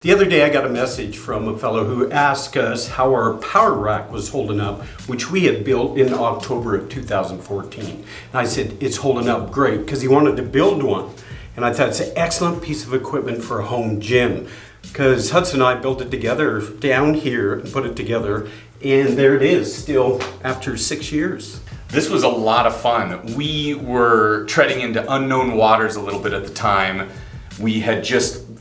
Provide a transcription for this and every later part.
The other day I got a message from a fellow who asked us how our power rack was holding up, which we had built in October of 2014. And I said, it's holding up great, because he wanted to build one. And I thought it's an excellent piece of equipment for a home gym, because Hudson and I built it together down here and put it together, and there it is still after 6 years. This was a lot of fun. We were treading into unknown waters a little bit at the time. We had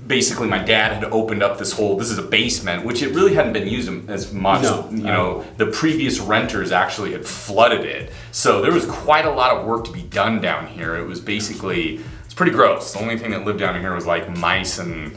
basically my dad had opened up this is a basement, which it really hadn't been used as much. No. The previous renters actually had flooded it. So there was quite a lot of work to be done down here. It's pretty gross. The only thing that lived down here was like mice and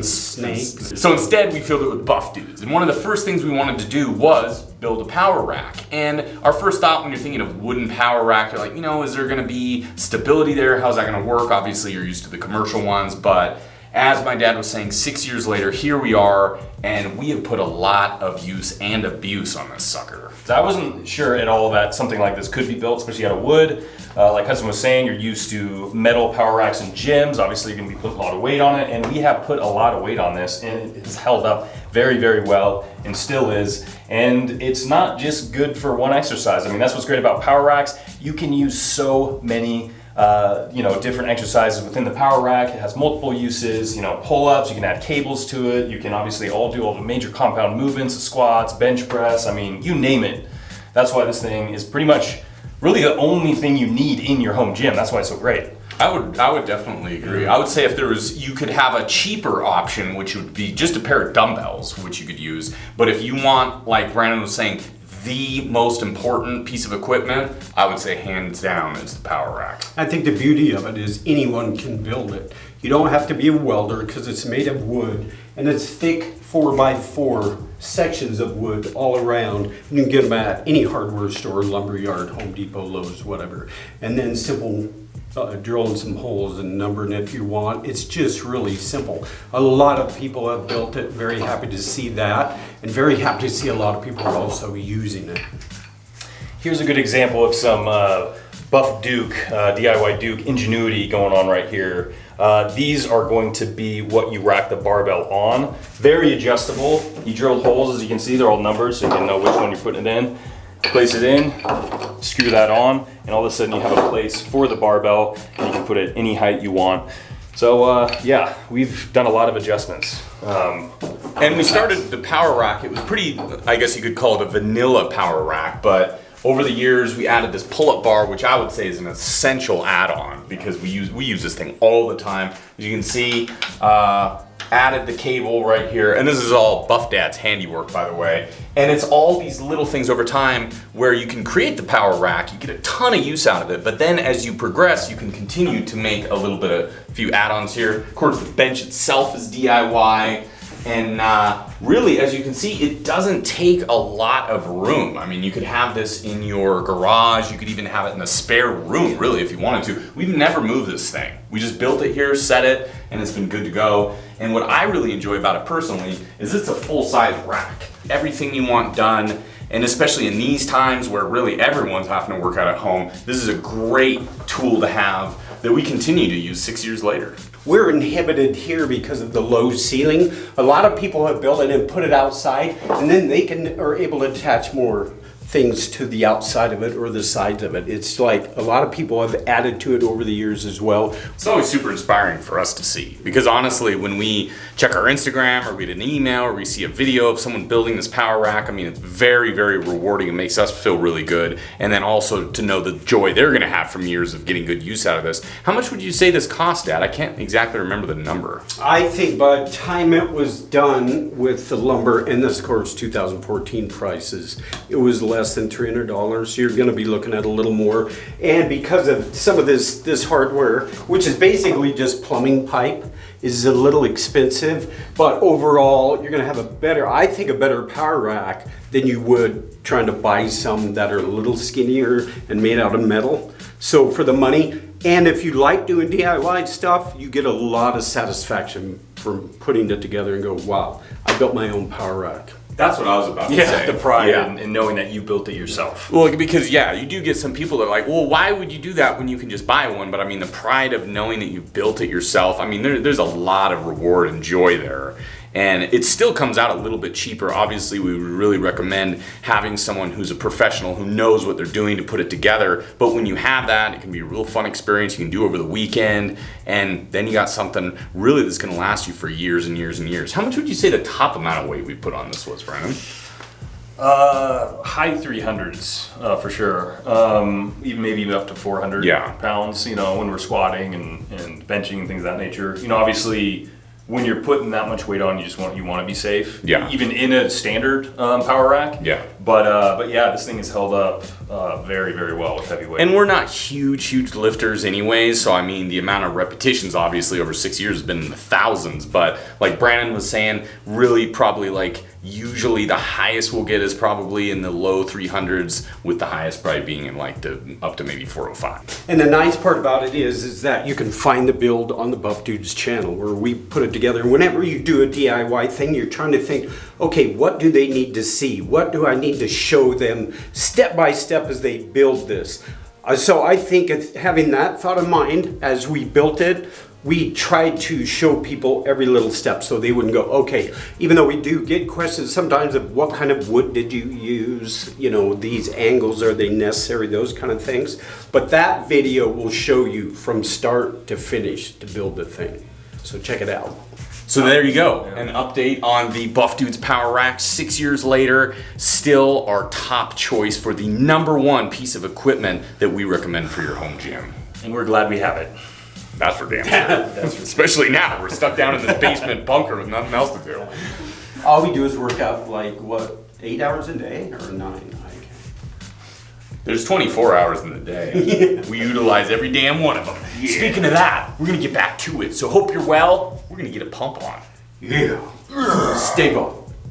snakes. So instead we filled it with buff dudes. And one of the first things we wanted to do was build a power rack. And our first thought when you're thinking of wooden power rack, you're like, is there gonna be stability there? How's that gonna work? Obviously you're used to the commercial ones, but as my dad was saying, 6 years later, here we are, and we have put a lot of use and abuse on this sucker. So I wasn't sure at all that something like this could be built, especially out of wood. Like Hudson was saying, you're used to metal power racks in gyms. Obviously, you're going to be putting a lot of weight on it, and we have put a lot of weight on this, and it has held up very, very well, and still is. And it's not just good for one exercise. I mean, that's what's great about power racks. You can use so many different exercises within the power rack. It has multiple uses, pull-ups, you can add cables to it. You can obviously do all the major compound movements, squats, bench press, you name it. That's why this thing is pretty much really the only thing you need in your home gym. That's why it's so great. I would definitely agree. I would say if you could have a cheaper option, which would be just a pair of dumbbells, which you could use. But if you want, like Brandon was saying, the most important piece of equipment, I would say hands down is the power rack. I think the beauty of it is anyone can build it. You don't have to be a welder because it's made of wood and it's thick 4x4 sections of wood all around. You can get them at any hardware store, lumberyard, Home Depot, Lowe's, whatever. And then simple drilling some holes and numbering if you want. It's just really simple. A lot of people have built it. Very happy to see that, and very happy to see a lot of people are also using it. Here's a good example of some Buff Duke, DIY Duke ingenuity going on right here. These are going to be what you rack the barbell on. Very adjustable. You drilled holes, as you can see, they're all numbered so you can know which one you're putting it in. Place it in, screw that on, and all of a sudden you have a place for the barbell, and you can put it any height you want. So we've done a lot of adjustments. And we started the power rack. It was pretty, I guess you could call it a vanilla power rack, but over the years we added this pull-up bar, which I would say is an essential add-on because we use this thing all the time. As you can see, added the cable right here, and this is all Buff Dad's handiwork, by the way. And it's all these little things over time where you can create the power rack, you get a ton of use out of it, but then as you progress, you can continue to make a few add-ons here. Of course, the bench itself is DIY, and really, as you can see, it doesn't take a lot of room. You could have this in your garage, you could even have it in a spare room, really, if you wanted to. We've never moved this thing. We just built it here, set it, and it's been good to go. And what I really enjoy about it personally is it's a full-size rack. Everything you want done, and especially in these times where really everyone's having to work out at home, this is a great tool to have that we continue to use 6 years later. We're inhibited here because of the low ceiling. A lot of people have built it and put it outside, and then they are able to attach more things to the outside of it or the sides of it. It's like a lot of people have added to it over the years as well. It's always super inspiring for us to see, because honestly, when we check our Instagram or we get an email or we see a video of someone building this power rack, it's very, very rewarding. It makes us feel really good. And then also to know the joy they're gonna have from years of getting good use out of this. How much would you say this cost, Dad? I can't exactly remember the number. I think by the time it was done with the lumber, and this of course 2014 prices, it was less than $300. You're going to be looking at a little more, and because of some of this hardware, which is basically just plumbing pipe, is a little expensive, but overall you're going to have a better power rack than you would trying to buy some that are a little skinnier and made out of metal. So for the money, and if you like doing DIY stuff, you get a lot of satisfaction from putting it together and go, wow, I built my own power rack. That's what I was about to say. The pride in knowing that you built it yourself. Well, because you do get some people that are like, well, why would you do that when you can just buy one? But the pride of knowing that you've built it yourself, there's a lot of reward and joy there. and it still comes out a little bit cheaper. Obviously, we would really recommend having someone who's a professional who knows what they're doing to put it together. But when you have that, it can be a real fun experience. You can do over the weekend, and then you got something really that's going to last you for years and years and years. How much would you say the top amount of weight we put on this was, Brandon? High 300s for sure. Even maybe up to 400 Yeah. pounds. You know, when we're squatting and benching and things of that nature. You know, obviously, when you're putting that much weight on, you want to be safe. Yeah. Even in a standard power rack. Yeah. But yeah, this thing is held up very, very well with heavy weight. And we're not huge lifters anyways, so I mean the amount of repetitions obviously over 6 years has been in the thousands, but like Brandon was saying, really probably like usually the highest we'll get is probably in the low 300s, with the highest probably being in like the up to maybe 405. And the nice part about it is that you can find the build on the Buff Dudes channel where we put it together. And whenever you do a DIY thing, you're trying to think, okay, what do they need to see? What do I need to show them step by step as they build this? So I think having that thought in mind as we built it, we tried to show people every little step so they wouldn't go, okay, even though we do get questions sometimes of what kind of wood did you use, you know, these angles, are they necessary, those kind of things. But that video will show you from start to finish to build the thing. So check it out. So there you go, an update on the Buff Dudes Power Rack 6 years later, still our top choice for the #1 piece of equipment that we recommend for your home gym. And we're glad we have it. That's for damn sure. Especially now, we're stuck down in this basement bunker with nothing else to do. All we do is work out like, what, 8 hours a day or 9? There's 24 hours in the day. We utilize every damn one of them. Speaking of that, we're gonna get back to it. So hope you're well. We're gonna get a pump on. Yeah. Stay buff.